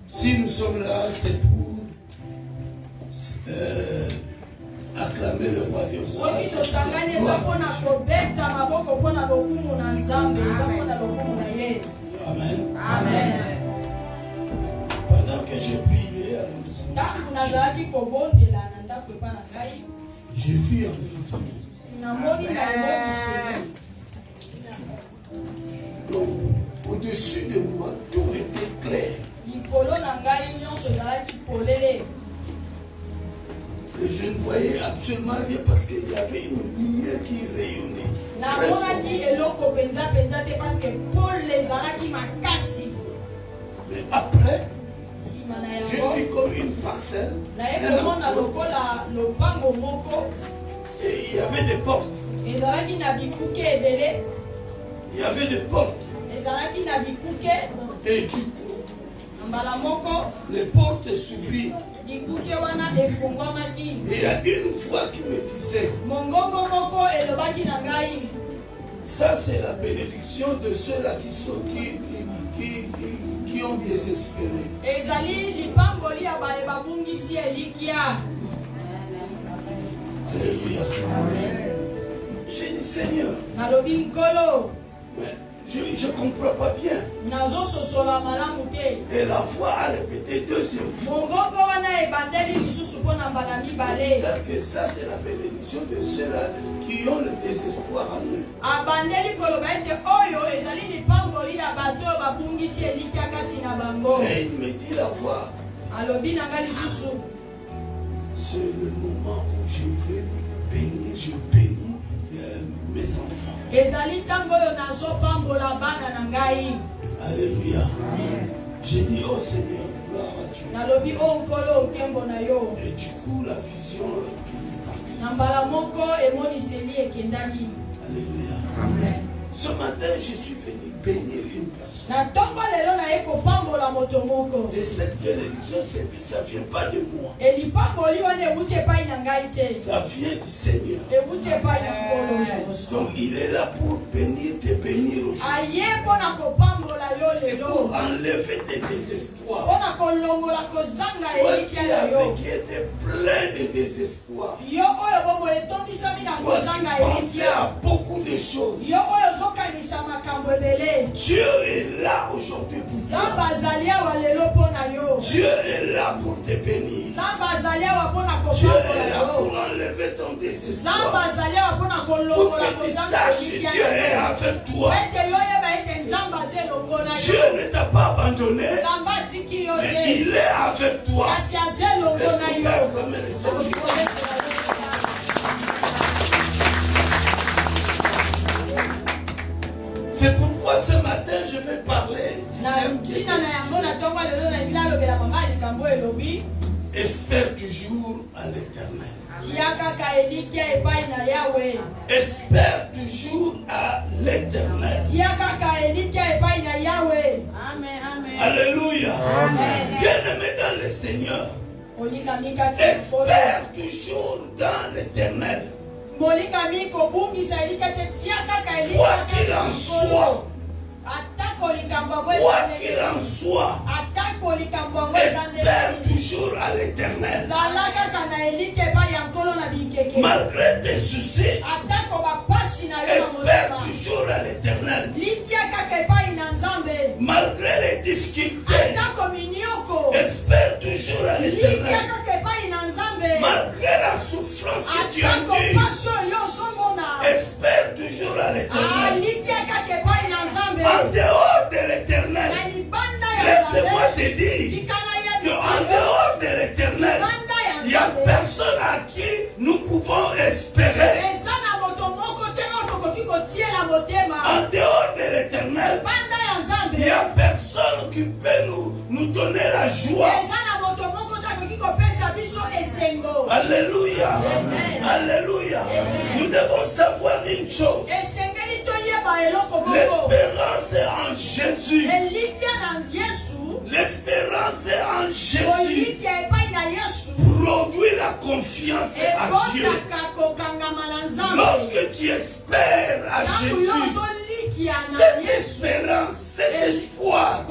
Si nous sommes là, c'est pour acclamer le roi des rois. Amen. Amen. Pendant que je priais à la maison, j'ai vu en vision. Donc, au-dessus de moi, tout était clair. Et je ne voyais absolument rien parce qu'il y avait une lumière qui rayonnait. Mais après, j'ai vu comme une parcelle. Et il y avait des portes. Il y avait des portes. Et du coup, les portes s'ouvrirent. Et il y a une voix qui me disait, ça c'est la bénédiction de ceux-là qui ont désespéré. Alléluia. J'ai dit Seigneur, je ne comprends pas bien. Et la voix a répété deuxième fois. Que ça c'est la bénédiction de ceux-là qui ont le désespoir en eux. Et il me dit la voix, c'est le moment où je vais bénir, je bénis mes enfants. Alléluia. J'ai dit, oh Seigneur, gloire à Dieu. Et du coup, la vision est partie. Alléluia. Amen. Ce matin, je suis venu bénir une personne. Et cette bénédiction, ça ne vient pas de moi. Ça vient du Seigneur. Donc il est là pour bénir, te bénir aujourd'hui. C'est pour enlever tes désespoirs. Toi qui étais plein de désespoir. Toi qui pensais à beaucoup de choses. Dieu est là aujourd'hui pour toi. Dieu est là pour te bénir. Dieu est là pour enlever ton désespoir. Pour que tu saches que Dieu est avec toi. Dieu ne t'a pas abandonné, mais il est avec toi. C'est pourquoi ce matin je vais parler. Espère toujours à l'Éternel. Espère toujours à l'Éternel. Alléluia. Bien-aimé dans le Seigneur, espère toujours dans l'Éternel. Quoi qu'il en soit, espère toujours à l'Éternel. Malgré tes soucis, espère toujours à l'Éternel. Malgré les difficultés, espère toujours à l'Éternel. Malgré la souffrance que tu endures, espère toujours à l'Éternel. En dehors de l'Éternel, laisse-moi te dire qu'en dehors de l'Éternel, il n'y a personne à qui nous pouvons espérer. En dehors de l'Éternel, il n'y a personne qui peut nous donner la joie. Alléluia. Alléluia. Nous devons savoir une chose. L'espérance est en Jésus. L'espérance est en Jésus. Produit la confiance à Dieu. Lorsque tu espères à Jésus, cette espérance, cet espoir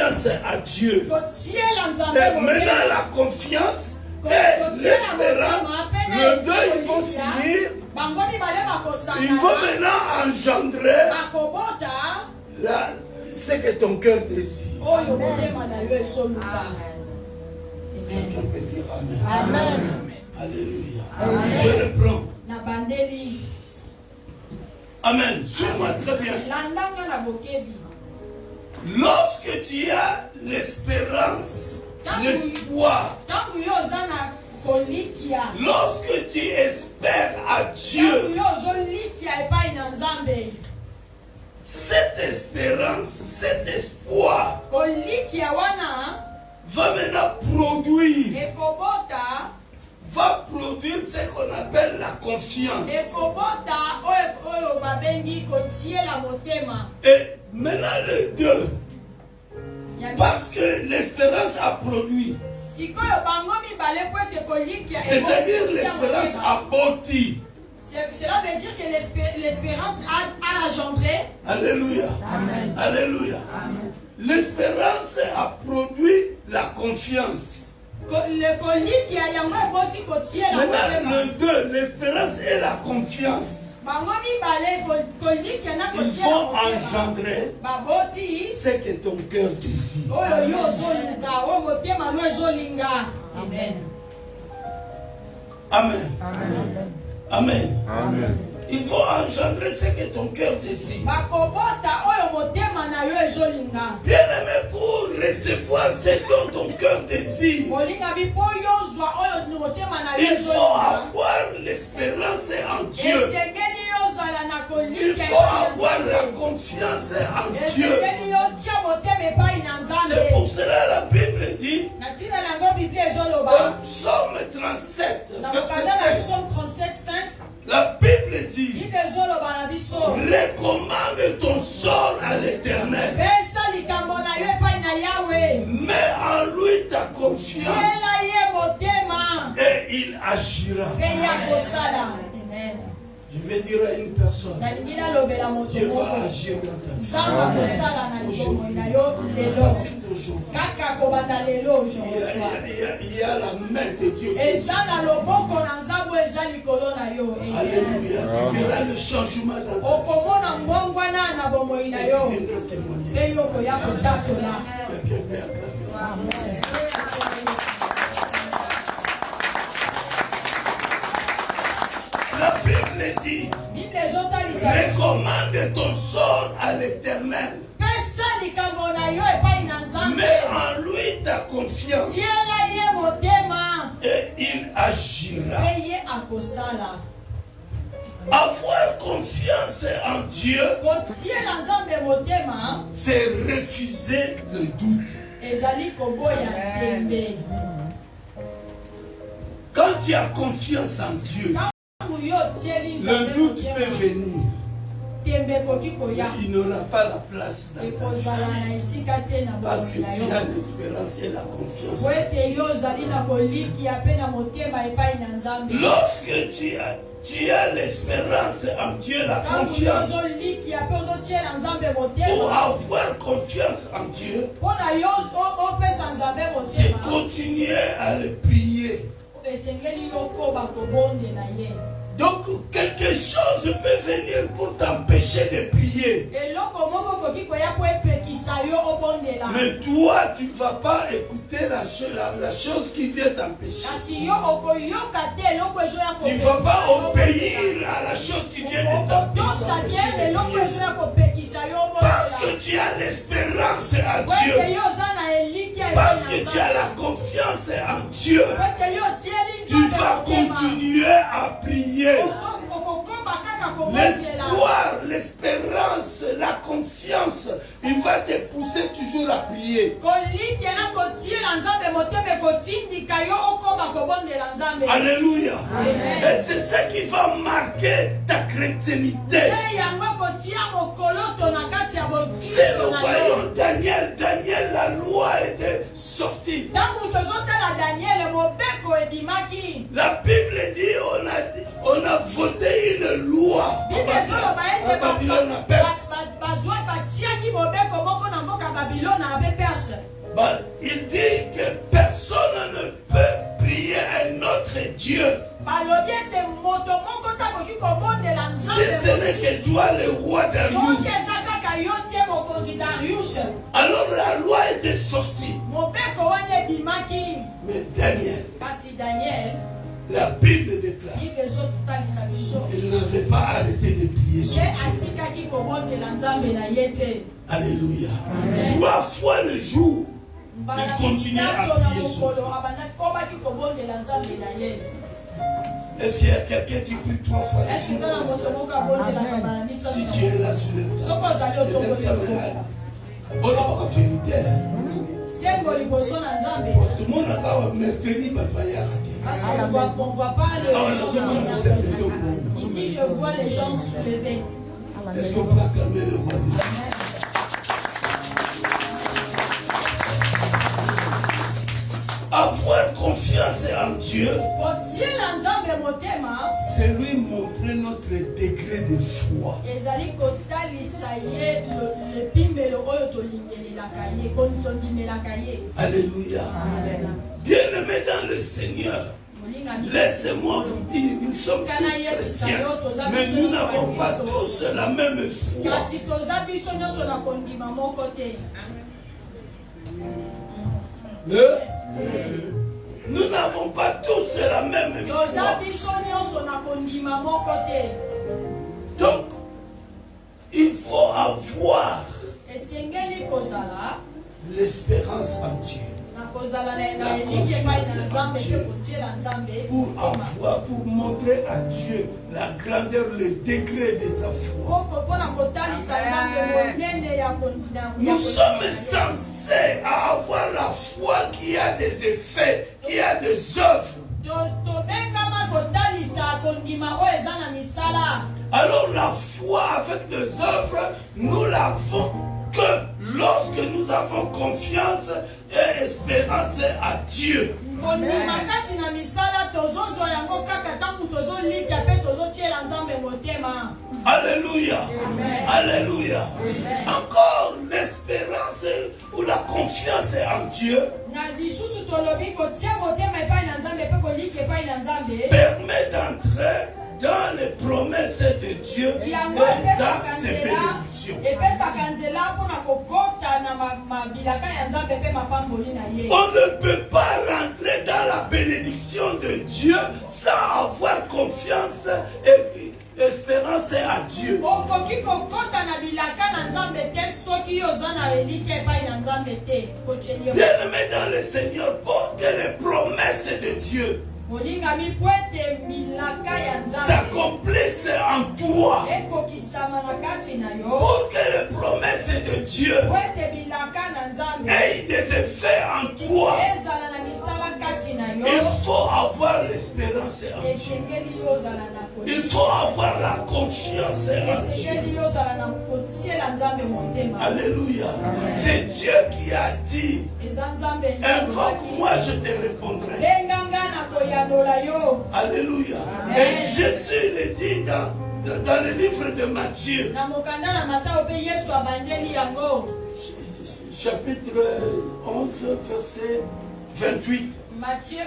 confiance à Dieu. Et maintenant la confiance et l'espérance, les deux ils vont s'unir. Ils vont maintenant engendrer ce que ton cœur désire. Quelqu'un peut dire Amen. Amen. Alléluia. Amen. Je reprends. Amen. Suis-moi très bien. Lorsque tu as l'espérance, l'espoir, lorsque tu espères à Dieu, cette espérance, cet espoir va maintenant produire, va produire ce qu'on appelle la confiance. Et maintenant les deux, parce que l'espérance a produit, c'est-à-dire l'espérance a bâti. Cela veut dire que l'espérance a engendré. Alléluia. Amen. Alléluia. L'espérance a produit la confiance. Maintenant, le deux, l'espérance et la confiance, il faut engendrer ce que ton cœur désire. Amen. Amen. Amen. Amen. Il faut engendrer ce que ton cœur désire. Bien-aimé, pour recevoir ce dont ton cœur désire, il faut avoir l'espérance en Dieu. Il faut avoir la confiance en Dieu. C'est pour cela la Bible dit, dans Psaume 37, verset 5, la Bible dit, recommande ton sort à l'Éternel. Mets en lui ta confiance et il agira. Je vais dire à une personne, Dieu va agir dans ta vie. Aujourd'hui, il y a la main de Dieu. Alléluia. Tu verras le changement dans ta vie. Et tu viendras témoigner. Quelqu'un peut acclamer. La Bible dit, recommande ton sort à l'Éternel. Mets en lui ta confiance et il agira. Avoir confiance en Dieu, c'est refuser le doute. Quand tu as confiance en Dieu, le doute peut venir. Il n'aura pas la place dans ta vie. Parce que tu as l'espérance et la confiance. Lorsque tu as l'espérance en Dieu, la confiance. Pour avoir confiance en Dieu, c'est continuer à le prier. Donc quelque chose peut venir pour t'empêcher de prier. Mais toi, tu ne vas pas écouter la chose qui vient t'empêcher. Tu ne vas pas obéir à la chose qui vient de t'empêcher. Parce que tu as l'espérance à Dieu. Parce que tu as la confiance en Dieu. Tu vas continuer à prier. L'espoir, l'espérance, la confiance, il va te pousser toujours à prier. Alléluia. Et c'est ça qui va marquer ta chrétienté. C'est nous voyons Daniel, la loi était sortie. La Bible dit, on a voté une loi. À Babylone, à Perse. Il dit que personne ne peut prier un autre Dieu. Si ce n'est que toi le roi Darius. Alors la loi était sortie. Mais Daniel, la Bible déclare, il n'avait pas arrêté de prier sur Dieu. Alléluia. 3 fois le jour, il continuait à prier sur Dieu. Est-ce qu'il y a quelqu'un qui prie 3 fois le jour? Si tu es là, soulève-toi. Bon, la vérité. Tout le monde a mercredi, parce qu'on ne voit pas le ici, je vois les gens se lever. Est-ce qu'on peut acclamer le roi des Avoir confiance en Dieu, c'est lui montrer notre degré de foi. Alléluia. Bien-aimé dans le Seigneur, laissez-moi vous dire, nous sommes tous chrétiens, mais nous n'avons pas tous la même foi. Nous n'avons pas tous la même foi. Donc, il faut avoir l'espérance en Dieu. Pour montrer à Dieu la grandeur, le degré de ta foi. Nous sommes censés avoir la foi qui a des effets, qui a des œuvres. Alors la foi avec des œuvres, nous l'avons que lorsque nous avons confiance et espérance à Dieu. Alléluia. Alléluia. Encore l'espérance ou la confiance en Dieu permet d'entrer dans les promesses de Dieu et dans ses bénédictions. On ne peut pas rentrer dans la bénédiction de Dieu sans avoir confiance et espérance à Dieu. Bien-aimé dans le Seigneur, pour que les promesses de Dieu s'accomplissent en toi, pour que les promesses de Dieu aient des effets en toi, il faut avoir l'espérance en Dieu. Il faut avoir la confiance en Dieu. Alléluia. C'est Dieu qui a dit, invoque-moi, je te répondrai. Alléluia. Et Jésus le dit dans le livre de Matthieu, chapitre 11, verset 28. Matthieu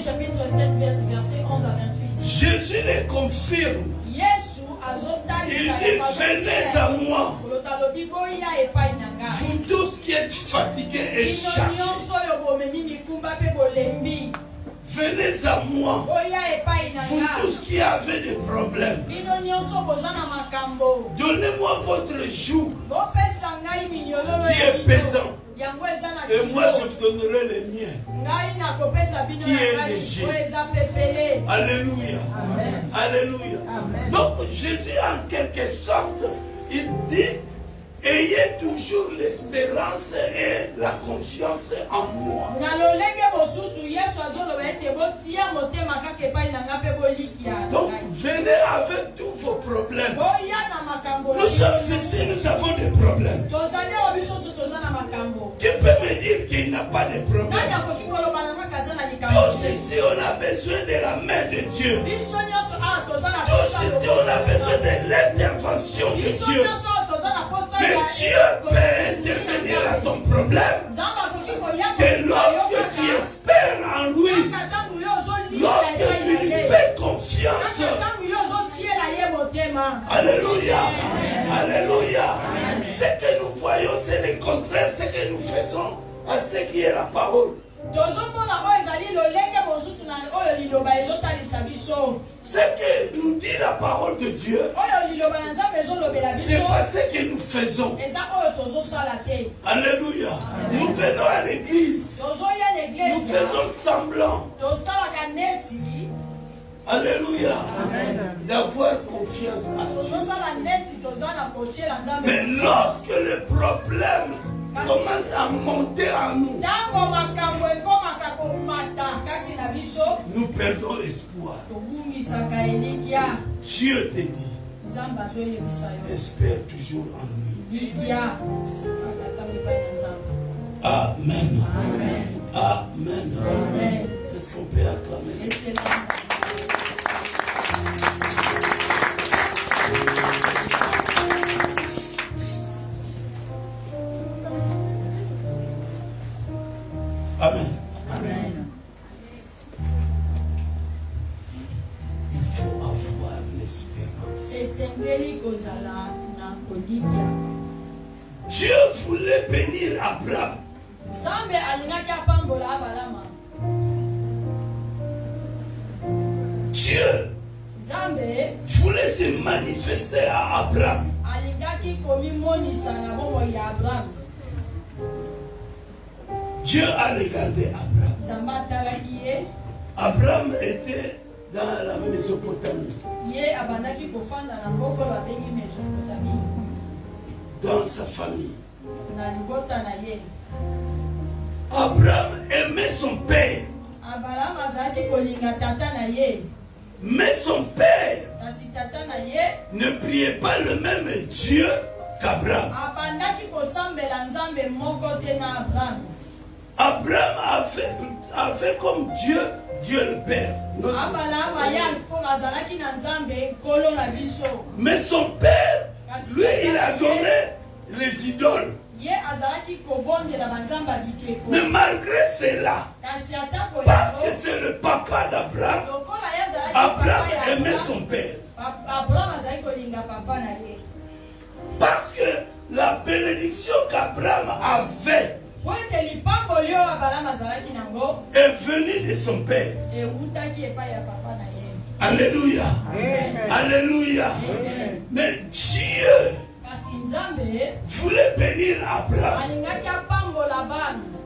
chapitre 7, verset 11 à 28. Jésus les confirme. Il dit, venez à moi, vous tous qui êtes fatigués et chargés. Venez à moi, vous tous qui avez des problèmes. Donnez-moi votre joug qui est pesant. Et moi je vous donnerai le mien qui est léger. Alléluia. Amen. Alléluia. Amen. Donc Jésus en quelque sorte, il dit, ayez toujours l'espérance et la confiance en moi. Donc venez avec tous vos problèmes. Nous sommes ici, nous avons des problèmes. Tu peux me dire qu'il n'a pas de problème? Tous ici, on a besoin de la main de Dieu. Tous ici, on a besoin de l'intervention de Dieu. que Dieu peut intervenir à ton problème, que lorsque tu espères en lui, lorsque tu lui fais confiance. Alléluia. Alléluia. Ce que nous voyons, c'est le contraire, ce que nous faisons à ce qui est la parole. Ce que nous dit la parole de Dieu, c'est pas ce que nous faisons. Alléluia. Nous venons à l'église. Nous faisons semblant. Alléluia. D'avoir confiance en Dieu. Mais lorsque le problème commence à monter en nous, nous perdons espoir. Dieu te dit, espère toujours en lui. Amen. Amen. Amen. Est-ce qu'on peut acclamer? Amen. Amen. Il faut avoir l'espérance. Dieu voulait bénir Abraham. Dieu voulait se manifester à Abraham. Dieu a regardé Abraham. Abraham était dans la Mésopotamie. Dans sa famille. Abraham aimait son père. Mais son père ne priait pas le même Dieu qu'Abraham. Abraham a fait comme Dieu, Dieu le Père. Mais son père, lui, il a donné les idoles. Mais malgré cela, parce que c'est le papa d'Abraham, Abraham aimait son père. Parce que la bénédiction qu'Abraham avait est venue de son père. Alléluia. Alléluia. Mais Dieu voulait bénir Abraham.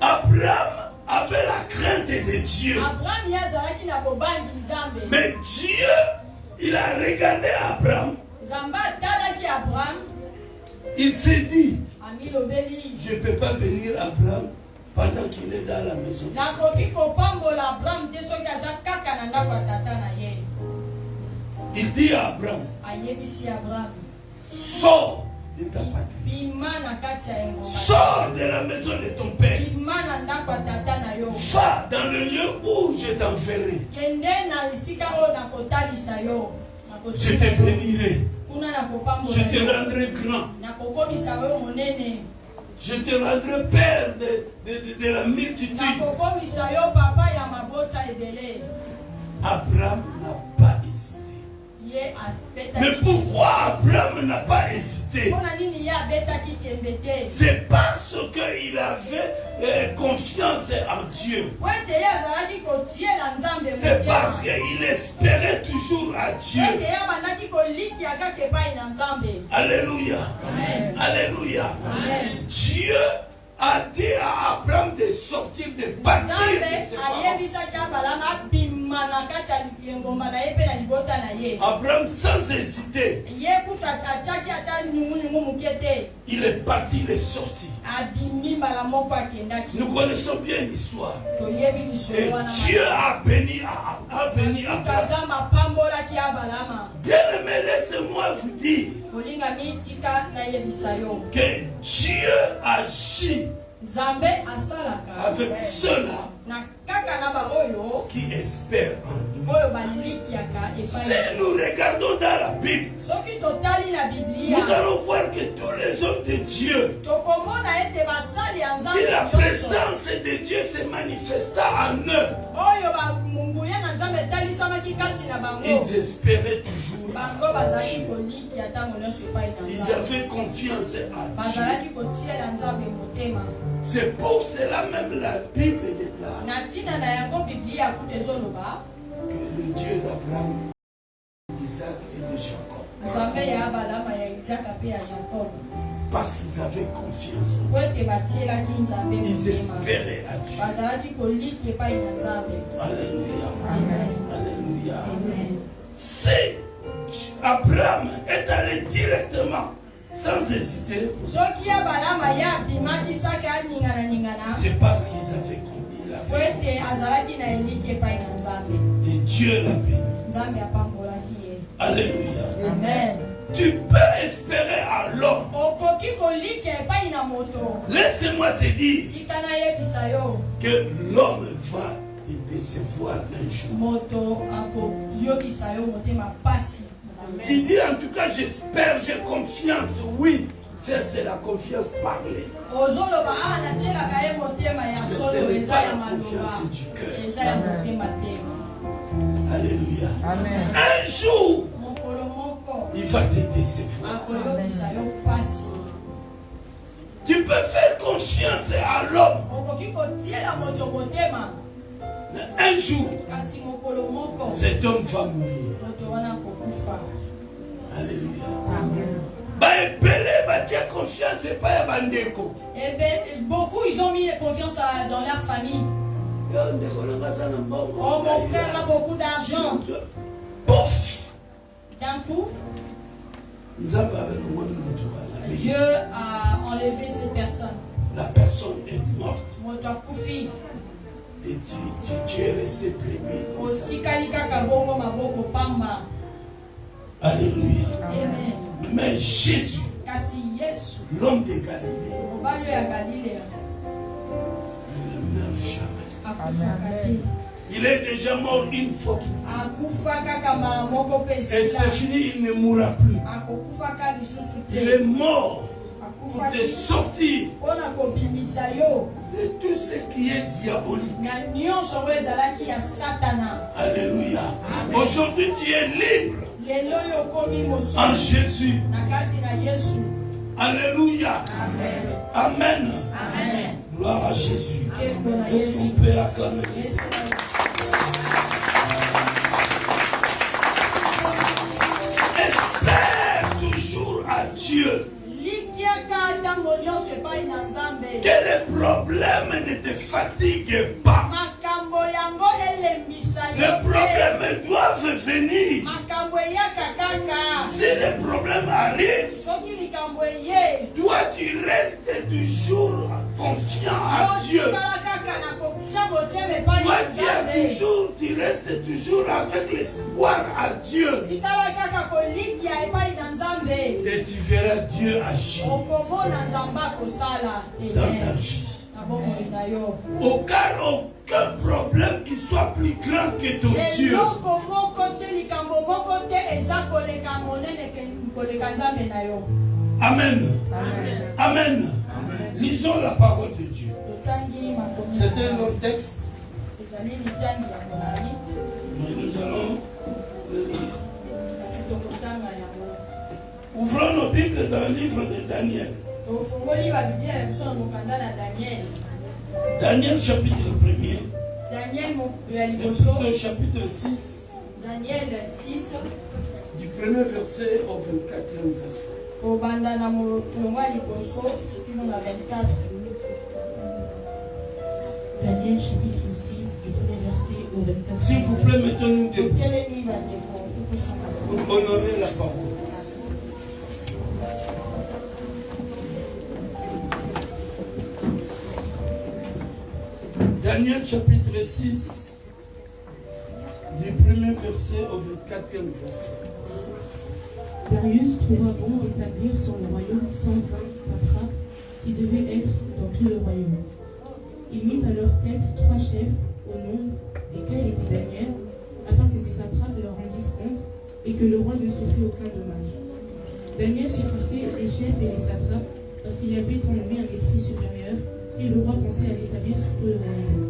Abraham avait la crainte de Dieu. Mais Dieu, il a regardé Abraham. Il s'est dit, je ne peux pas bénir Abraham pendant qu'il est dans la maison. Il dit à Abraham, sors de ta patrie. Sors de la maison de ton père. Va dans le lieu où je t'enverrai. Je te bénirai. Je te rendrai grand. Je te rendrai père de la multitude. Abraham n'a pas hésité. Mais pourquoi Abraham n'a pas hésité? C'est parce qu'il avait confiance en Dieu. C'est parce qu'il espérait toujours à Dieu. Alléluia. Amen. Alléluia. Amen. Dieu a dit à Abraham de sortir, de partir de ses parents. Abraham sans hésiter, il est parti, il est sorti. Nous connaissons bien l'histoire. Et Dieu a béni Abraham. Bien aimé, laissez-moi vous dire que Dieu agit avec ceux-là qui espèrent en lui. Si nous regardons dans la Bible, nous allons voir que tous les hommes de Dieu, que la présence de Dieu se manifesta en eux. Ils espéraient toujours. Ils avaient confiance à Dieu. C'est pour cela même la Bible déclare que le Dieu d'Abraham, d'Isaac et de Jacob, parce qu'ils avaient confiance, ils espéraient à Dieu. Alléluia. Amen. Alléluia. Amen. Si Abraham est allé directement, sans hésiter, c'est parce qu'ils avaient compris. Et Dieu l'a béni. Alléluia. Amen. Tu peux espérer à l'homme. Laisse-moi te dire que l'homme va te décevoir un jour. Qui dit en tout cas j'espère, j'ai confiance. Oui, c'est la confiance parlée. Mais ce n'est pas la confiance du cœur. Alléluia. Amen. Un jour, il va te décevoir. Tu peux faire confiance à l'homme. Mais un jour, cet homme va mourir. Alléluia. Beaucoup ils ont mis confiance dans leur famille. Oh, mon frère a beaucoup d'argent. D'un coup, Dieu a enlevé cette personne. La personne est morte. Et tu es resté prémis. Alléluia. Amen. Mais Jésus, l'homme de Galilée, il ne meurt jamais. Amen. Il est déjà mort une fois. Et c'est fini, il ne mourra plus. Il est mort pour te sortir de tout ce qui est diabolique. Alléluia. Aujourd'hui, tu es libre en Jésus. Alléluia. Amen. Amen. Gloire à Jésus. Est-ce qu'on peut acclamer le Seigneur? Espère toujours à Dieu. Que les problèmes ne te fatiguent pas. Les problèmes doivent venir. Si les problèmes arrivent, toi tu restes toujours confiant à Dieu. Toi tu restes toujours avec l'espoir à Dieu. Et tu verras Dieu agir dans ta vie. Aucun problème qui soit plus grand que ton Dieu. Amen. Amen. Amen. Lisons la parole de Dieu. C'est un long texte. Mais nous allons le lire. Ouvrons nos Bibles dans le livre de Daniel. Daniel chapitre 1er. Chapitre 6. Daniel 6. Du premier verset au 24e verset. Daniel chapitre 6, du premier verset au 24e. S'il vous plaît, mettons-nous debout pour honorer la parole. Daniel chapitre 6, du premier verset au 24e verset. Darius trouva bon d'établir sur le royaume 120 satrapes qui devaient être dans tout le royaume. Il mit à leur tête 3 chefs, au nombre desquels était Daniel, afin que ses satrapes leur rendissent compte et que le roi ne souffrit aucun dommage. Daniel surpassait les chefs et les satrapes parce qu'il avait en lui un esprit supérieur et le roi pensait à l'établir sur tout le royaume.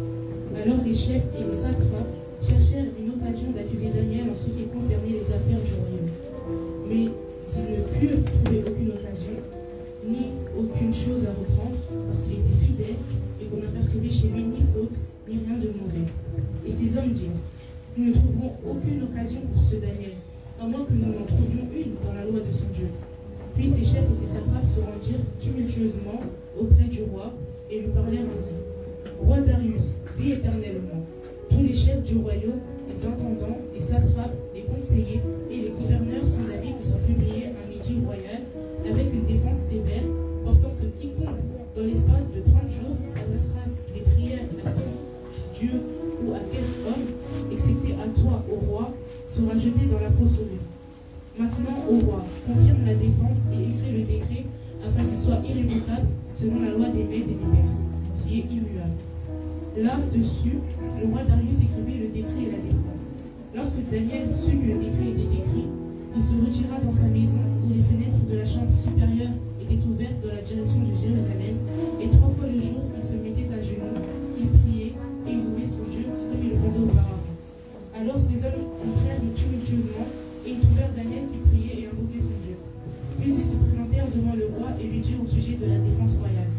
Alors les chefs et les satrapes cherchèrent une occasion d'accuser Daniel en ce qui concernait les affaires du royaume. Mais ils ne purent trouver aucune occasion, ni aucune chose à reprendre, parce qu'il était fidèle et qu'on n'apercevait chez lui ni faute, ni rien de mauvais. Et ces hommes dirent, nous ne trouverons aucune occasion pour ce Daniel, à moins que nous en trouvions une dans la loi de son Dieu. Puis ses chefs et ses satrapes se rendirent tumultueusement auprès du roi et lui parlèrent ainsi. Roi Darius, vis éternellement. Tous les chefs du royaume, les intendants, les satrapes, les conseillers et les gouverneurs sont d'avis que soit publié un édit royal avec une défense sévère, portant que quiconque, dans l'espace de 30 jours, adressera des prières à Dieu ou à quel homme, excepté à toi, au roi, sera jeté dans la fosse aux lions. Maintenant, au roi, confirme la défense et écris le décret afin qu'il soit irrévocable selon la loi des Mèdes et des Perses, qui est immuable. Là-dessus, le roi Darius écrivit le décret et la défense. Lorsque Daniel sut que le décret était écrit, il se retira dans sa maison où les fenêtres de la chambre supérieure étaient ouvertes dans la direction de Jérusalem, et 3 fois le jour, il se mettait à genoux, il priait et il louait son Dieu comme il le faisait auparavant. Alors ces hommes entrèrent tumultueusement et ils trouvèrent Daniel qui priait et invoquait son Dieu. Puis ils se présentèrent devant le roi et lui dirent au sujet de la défense royale.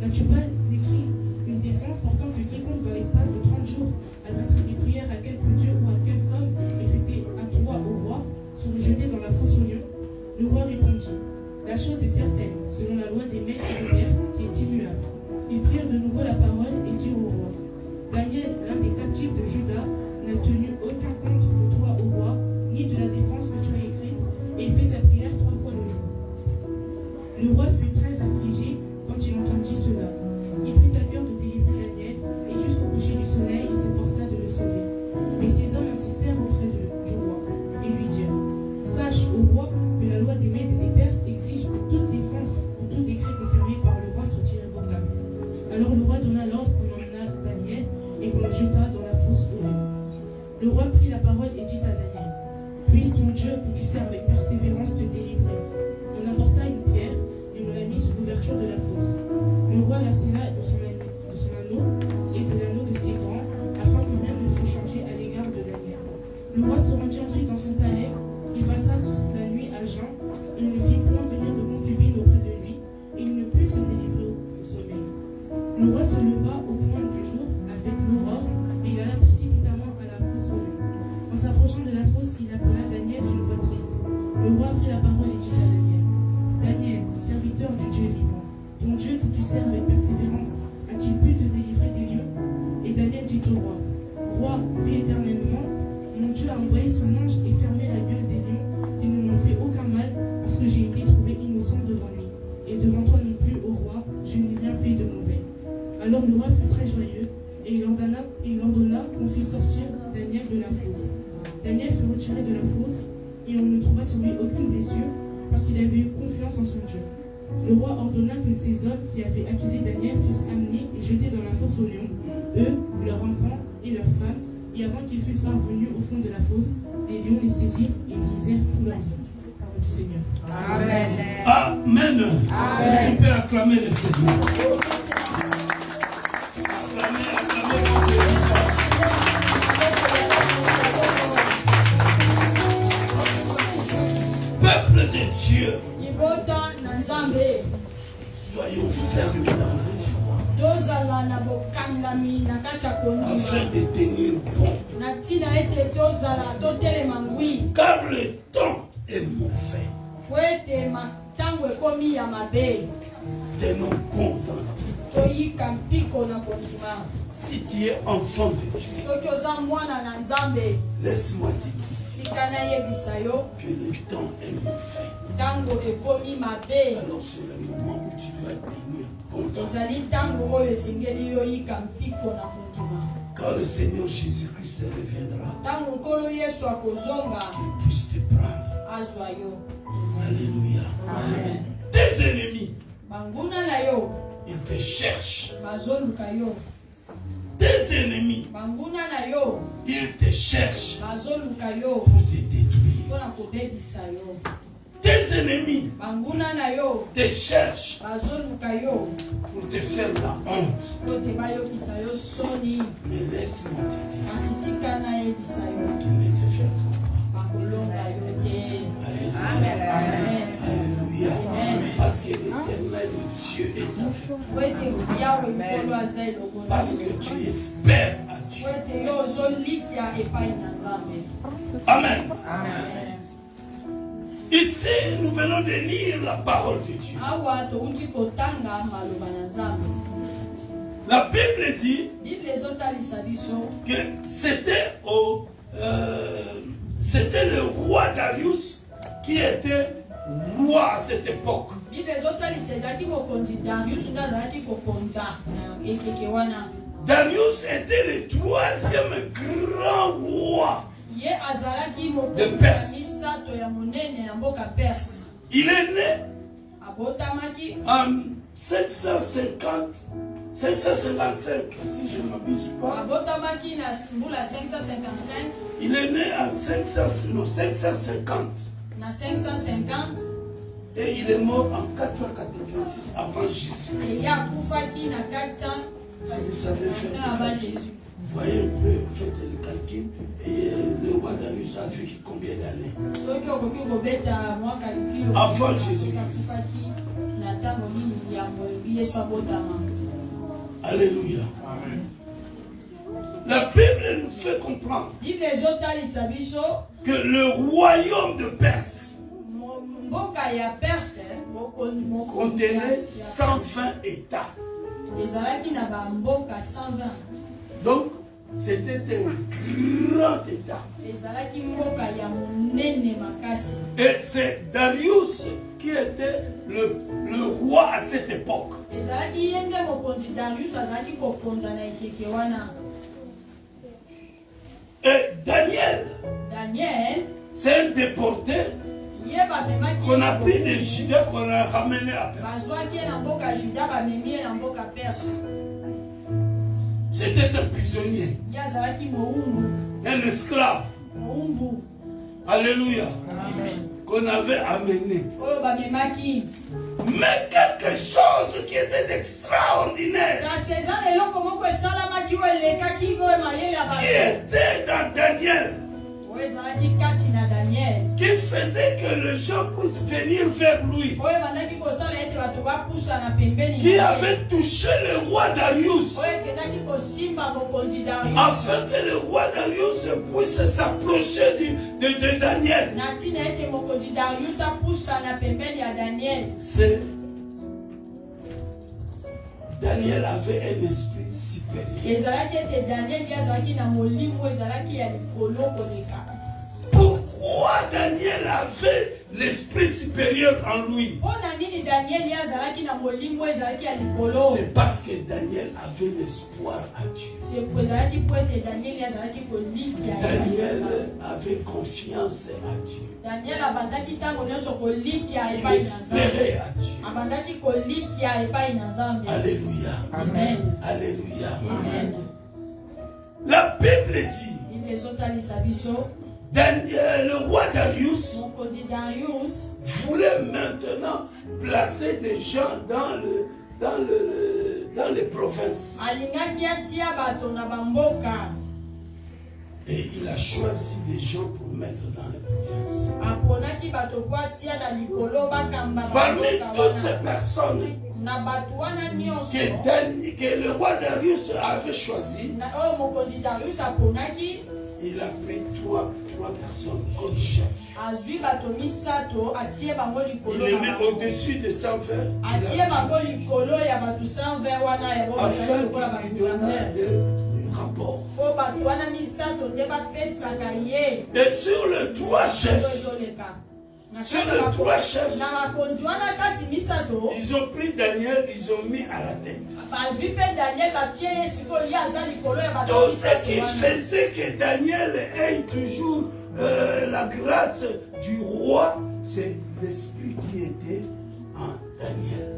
N'as-tu pas écrit une défense portant que quiconque dans l'espace de 30 jours adresserait des prières à quelque Dieu ou à quelque homme, et c'était à toi, au roi, serait jeté dans la fosse aux lions? Le roi répondit, la chose est certaine, selon la loi des Mèdes et des Perses, qui est immuable. Ils prirent de nouveau la parole et dirent au roi, Daniel, l'un des captifs de Juda, n'a tenu aucun compte de toi, au roi, ni de la défense que tu as écrite, et il fait sa prière 3 fois le jour. Le roi fut très affligé quand il entendit cela. Il prit à cœur de délivrer Daniel, et jusqu'au coucher du soleil, il s'efforça de le sauver. Mais ces hommes insistèrent auprès du roi, et lui dirent, sache, au roi, que la loi des Mèdes et des Perses exige que toute défense ou tout décret confirmé par le roi soit irrévocable. Alors le roi donna l'ordre qu'on emmena Daniel, et qu'on le jeta dans la fosse aux lions. Le roi prit la parole et dit à Daniel, puisse ton Dieu que tu sers avec persévérance te délivrer. On apporta une pierre et on la mit sous l'ouverture de la fosse. Le roi la scella de son anneau et de l'anneau de ses grands, afin que rien ne fût changé à l'égard de Daniel. Le roi se rendit ensuite dans son palais, il passa la nuit à jeun, il ne fit point venir de concubine auprès de lui, et il ne put se délivrer au sommeil. Le roi se leva au point du jour avec l'aurore, et il alla précipitamment à la fosse aux lions. En s'approchant de la fosse, il appela Daniel d'une voix triste. Le roi prit la parole et dit à Daniel, Daniel, serviteur du Dieu vivant, ton Dieu que tu sers avec persévérance, a-t-il pu te délivrer des lions? Et Daniel dit au roi, Roi, vis éternellement, mon Dieu a envoyé son ange et fermé la gueule des lions, et ne m'ont fait aucun mal, parce que j'ai été trouvé innocent devant lui. Et devant toi non plus, ô roi, je n'ai rien fait de mauvais. Alors le roi fut très joyeux, et il ordonna qu'on fit sortir Daniel de la fosse. Daniel fut retiré de la fosse, et on ne trouva sur lui aucune blessure, parce qu'il avait eu confiance en son Dieu. Le roi ordonna que ces hommes qui avaient accusé Daniel fussent amenés et jetés dans la fosse aux lions, eux, leurs enfants et leurs femmes, et avant qu'ils fussent parvenus au fond de la fosse, les lions les saisirent et lisèrent tous leurs os. Parole du Seigneur. Amen. Amen. Amen. Tu peux acclamer le Seigneur. Acclamer le Seigneur. Peuple de Dieu, soyons fermes dans le foi afin de tenir bon, car le temps est mauvais. Tenons compte dans la foi. Si tu es enfant de Dieu, laisse-moi te dire que le temps est mauvais. Alors c'est le moment où tu dois tenir compte. Quand le Seigneur Jésus-Christ reviendra, qu'il puisse te prendre. Alléluia. Amen. Tes ennemis Ils te cherchent. Tes ennemis, ils te cherchent pour te détruire. Tes ennemis te cherchent pour te faire la honte. Mais laisse-moi te dire qu'ils ne te feront pas. Alléluia. Alléluia. Parce que l'éternel Dieu est avec toi. Parce que tu espères à Dieu. Amen. Amen. Ici, nous venons de lire la parole de Dieu. La Bible dit que c'était le roi Darius qui était roi à cette époque. Darius était le troisième grand roi de Perse. Il est né en 555, si je ne m'abuse pas. Il est né en 550. Et il est mort en 486 avant Jésus. Si vous savez faire vous voyez un peu, faites le calcul. Et le roi Darius a vécu combien d'années? Avant Jésus-Christ. Alléluia. Amen. La Bible nous fait comprendre que le royaume de Perse contenait 120 États. Donc, c'était un grand État. Et c'est Darius qui était le roi à cette époque. Et Daniel, c'est un déporté qu'on a pris de Juda, qu'on a ramené à Perse. C'était un prisonnier, un esclave. Alléluia. Qu'on avait amené. Mais quelque chose qui était d'extraordinaire, qui était dans Daniel, qui faisait que les gens puissent venir vers lui, qui avait touché le roi Darius, afin que le roi Darius puisse s'approcher de Daniel. Daniel avait un esprit supérieur. Pourquoi Daniel avait l'esprit supérieur en lui? C'est parce que Daniel avait l'espoir à Dieu. Daniel avait confiance à Dieu. Il espérait à Dieu. Alléluia. Amen. Alléluia. Amen. La Bible dit, le roi Darius voulait maintenant placer des gens dans les provinces. Et il a choisi des gens pour mettre dans les provinces. Parmi toutes ces personnes que le roi Darius avait choisi, il a pris trois personnes comme chef. Il les met au-dessus de 120. Afin qu'il lui donne des rapports. Et sur les trois chefs, ils ont pris Daniel, ils ont mis à la tête. Tout ce qui faisait que Daniel ait toujours la grâce du roi, c'est l'esprit qui était en Daniel.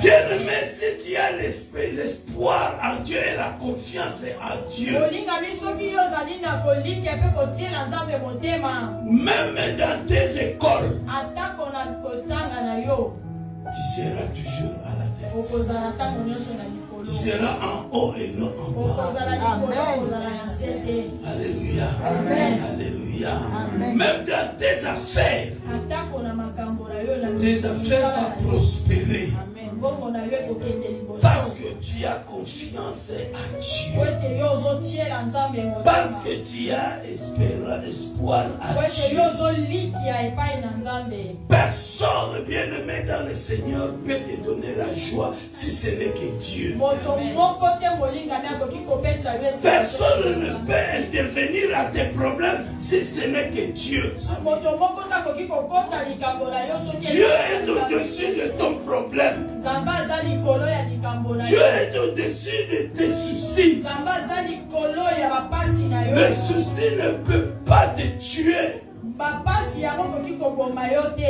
Bien-aimé, si tu as l'espoir en Dieu et la confiance en Dieu, même dans tes écoles, tu seras toujours à la tête. Tu seras en haut et non en bas. Alléluia. Amen. Alléluia. Amen. Même dans tes affaires vont prospérer. Parce que tu as confiance en Dieu. Parce que tu as espoir en Dieu. Personne, bien-aimé dans le Seigneur, peut te donner la joie si ce n'est que Dieu. Personne ne peut intervenir à tes problèmes si ce n'est que Dieu. Dieu est au-dessus de ton problème. Dieu est au-dessus de tes soucis. Le souci ne peut pas te tuer.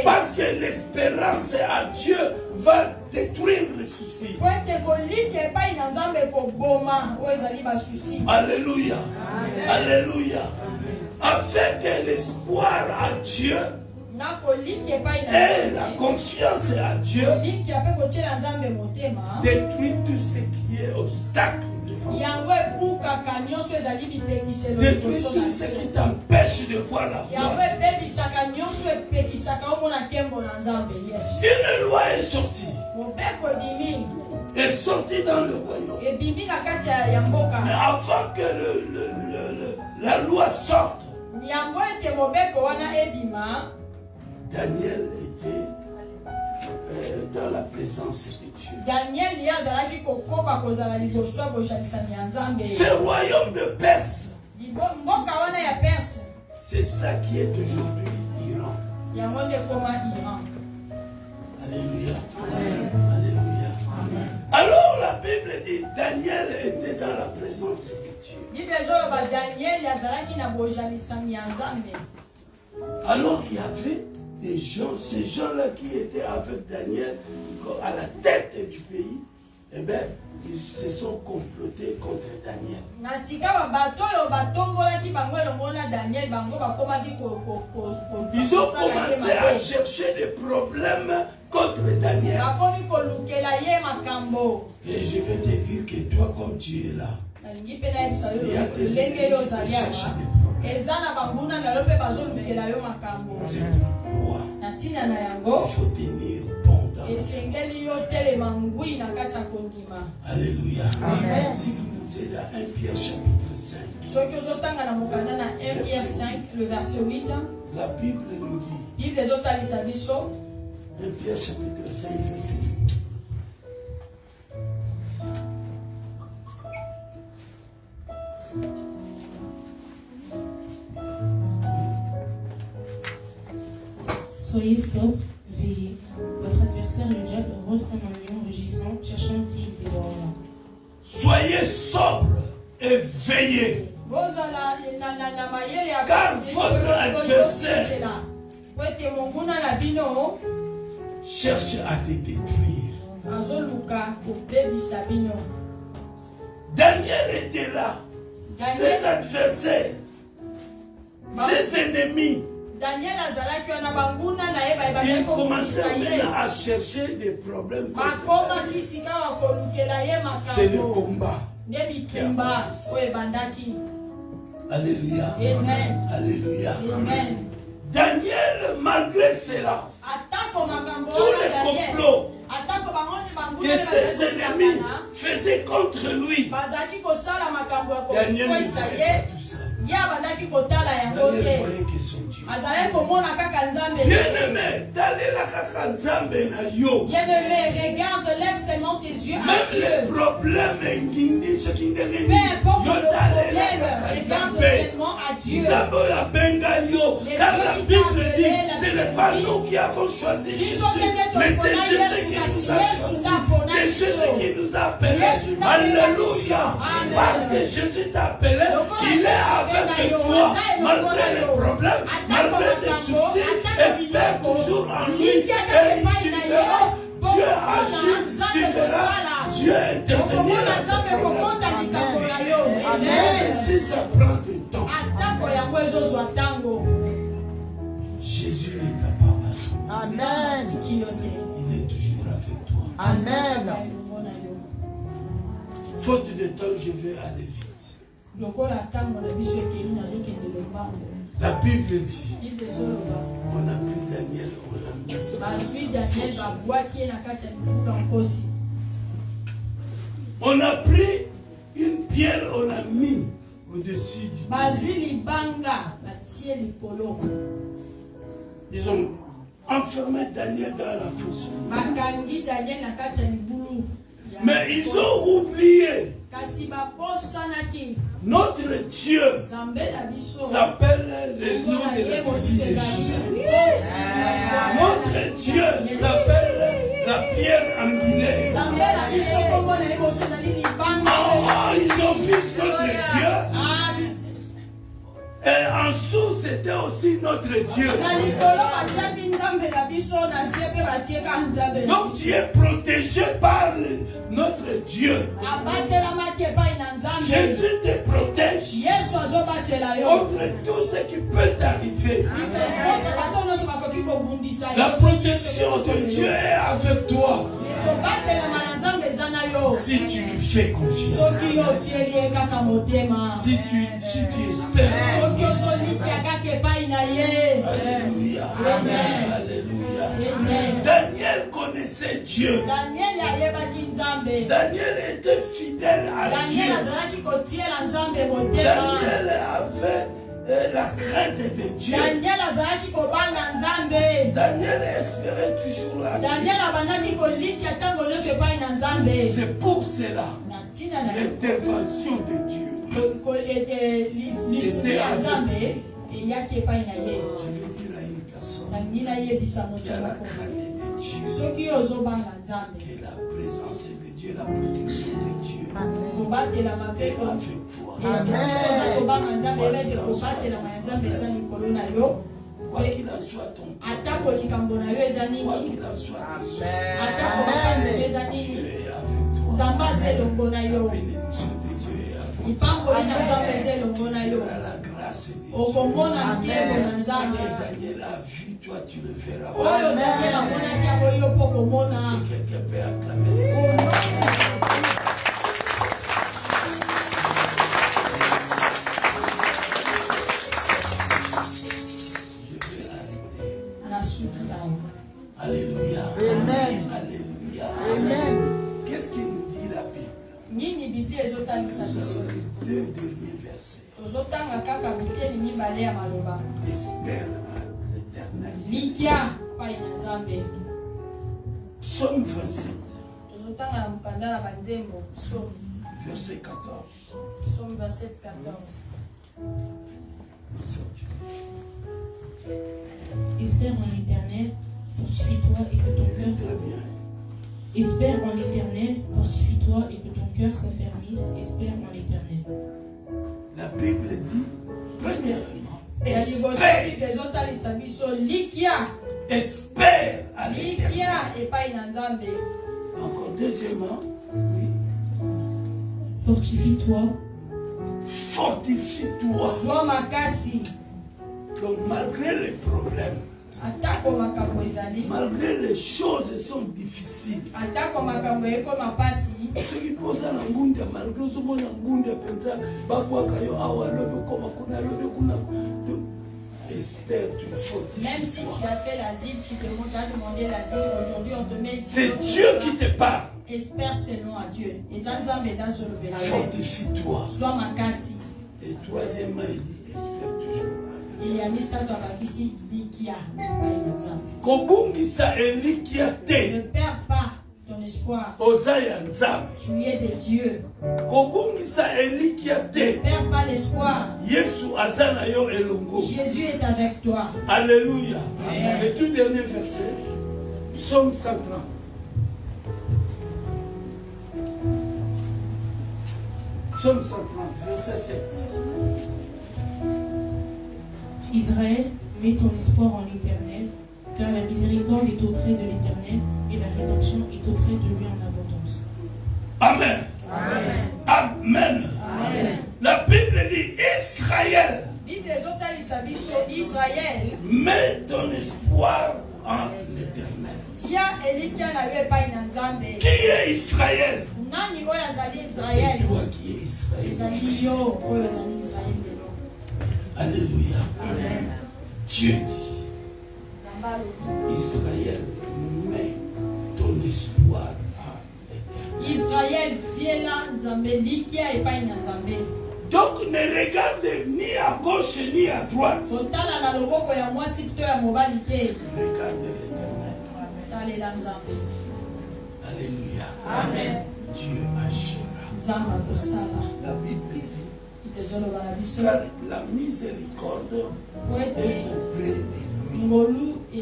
Parce que l'espérance à Dieu va détruire les soucis. Alléluia. Alléluia. Avec l'espoir à Dieu et la confiance à Dieu, détruit tout ce qui est obstacle. Détruit tout ce qui t'empêche de voir la gloire. Une loi est sortie. Est sortie dans le royaume. Mais avant que la loi sorte, Daniel était dans la présence de Dieu. Ce royaume de Perse, c'est ça qui est aujourd'hui Iran. Alléluia. Alléluia. Alors la Bible dit Daniel était dans la présence de Dieu. Alors il y avait des gens, ces gens-là qui étaient avec Daniel à la tête du pays, eh bien, ils se sont complotés contre Daniel. Ils ont commencé à chercher des problèmes contre Daniel. Et je vais te dire que toi, comme tu es là, il y a des ennemis qui cherchent des problèmes. C'est pourquoi il faut tenir bon dans Alléluia. Amen. Si vous lisez dans 1 Pierre chapitre 5, le verset 8, la Bible nous dit, 1 Pierre chapitre 5, verset 8. Soyez sobres, veillez. Votre adversaire, le diable, rôde comme un lion rugissant, cherchant qui il dévorera. Soyez sobres et veillez. Car votre adversaire cherche à te détruire. Daniel était là. Ses adversaires, ses ennemis, ils commençaient maintenant à chercher des problèmes. C'est le combat. Alléluia. Amen. Alléluia. Amen. Daniel, malgré cela, tous les complots que ses ennemis faisaient contre lui, Daniel ne voyait pas tout ça. Daniel voyait que son Dieu. Bien-aimé, regarde, lève seulement tes yeux à même Dieu. les problèmes, Peu importe le problème, seulement à Dieu. Car la Bible dit, ce n'est pas nous qui avons choisi Jésus, mais c'est Jésus qui nous a choisi. C'est Jésus qui nous a appelés. Alléluia. Parce que Jésus t'a appelé, il est avec toi. Malgré les problèmes, malgré les soucis, espère toujours en lui. Et tu verras, Dieu agit, tu verras, Dieu intervenir dans tes problèmes. Même si ça prend du temps, Jésus n'est pas partout. Amen. Il est toujours avec toi. Amen. Faute de temps, je vais aller vite. La Bible dit, on a pris Daniel, on a pris une pierre, on a mis au-dessus du Ils ont enfermé Daniel dans la fosse. Mais ils ont oublié. Notre Dieu s'appelle le lion de la tribu de Juda. Notre Dieu s'appelle la pierre angulaire. Ils ont mis notre Dieu. Et en dessous, c'était aussi notre Dieu. Donc tu es protégé par notre Dieu. Jésus te protège contre tout ce qui peut t'arriver. La protection de Dieu est avec toi. Si tu lui fais confiance, si tu espères. Alléluia. Alléluia. Daniel connaissait Dieu. Daniel était fidèle à Dieu. Daniel avait la crainte de Dieu. Daniel espérait toujours à Dieu. C'est pour cela l'intervention de Dieu était avec lui. Je vais dire à une personne qui a la crainte de Dieu, que la présence de Dieu, la protection de Dieu est avec toi. Quoi qu'il en soit ton problème, quoi qu'il en soit tes soucis, Dieu est avec toi. La bénédiction de Dieu est avec toi. Il y aura la grâce de Dieu. Ce que Daniel a vu, toi tu le verras. Est-ce que quelqu'un peut acclamer les Seigneur? Alléluia. Amen. Alléluia. Amen. Qu'est-ce qu'il nous dit la Bible? Nous avons les deux derniers versets. Espère à l'éternel. Psaume 27. Verset 14. Psaume 27, 14. Espère en l'Éternel, fortifie-toi et que ton cœur. Très bien. Espère en l'Éternel, fortifie-toi et que ton cœur s'affermisse. Espère en l'Éternel. La Bible dit, premièrement, espère à l'Éternel. Encore deuxièmement, oui. Fortifie-toi. Fortifie-toi. Donc malgré les problèmes, malgré les choses sont difficiles, ceux qui posent la ngunda, malgré ce monde ngunda, espère, tu fortifies. Même si tu as fait l'asile, tu as demandé l'asile, aujourd'hui on te met ici. C'est Dieu qui te parle. Espère selon à Dieu. Fortifie-toi. Sois makasi. Et troisièmement, il dit, espère toujours. Il y a mis ça dans la ici, likia, par exemple. Kobungisa elikia te. Ne perds pas ton espoir. Tu es de Dieu. Ne perds pas l'espoir. Jésus est avec toi. Alléluia. Amen. Le tout dernier verset, Psaume 130. Psaume 130, verset 7. Israël, mets ton espoir en l'Éternel, car la miséricorde est auprès de l'Éternel et la rédemption est auprès de lui en abondance. Amen. Amen. Amen. Amen. La Bible dit Israël. Israël. Mets ton espoir en l'Éternel. Qui est Israël? C'est toi qui es Israël. Alléluia. Amen. Dieu dit Israël, mets ton espoir en l'Éternel. Israël, donc ne regarde ni à gauche ni à droite. Regarde l'Éternel. Alléluia. Amen. Dieu agira. La Bible dit car la miséricorde est auprès de lui.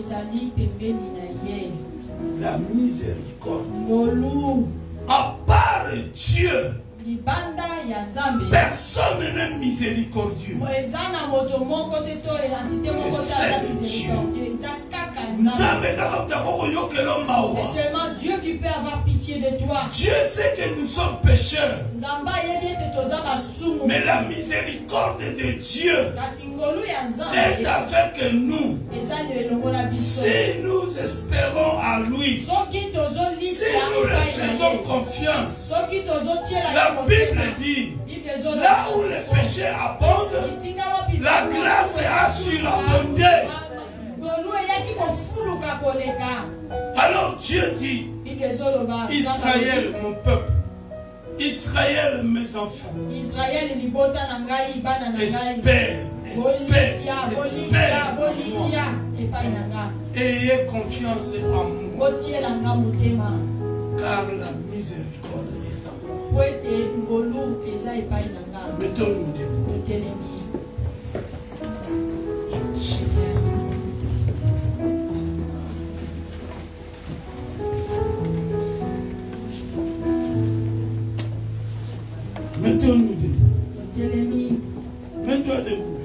La miséricorde. À part Dieu, personne n'est miséricordieux. C'est seulement Dieu qui peut avoir pitié de toi. Dieu sait que nous sommes pécheurs. Mais la miséricorde de Dieu est avec nous. Si nous espérons à lui, si nous lui faisons confiance, la Bible dit, là où les péchés abondent, la grâce sera surabondée. Alors Dieu dit, Israël mon peuple, Israël mes enfants, espère, ayez confiance en moi, car la miséricorde est en moi. Mettons-nous debout. Mettons-nous debout. Mets-toi debout.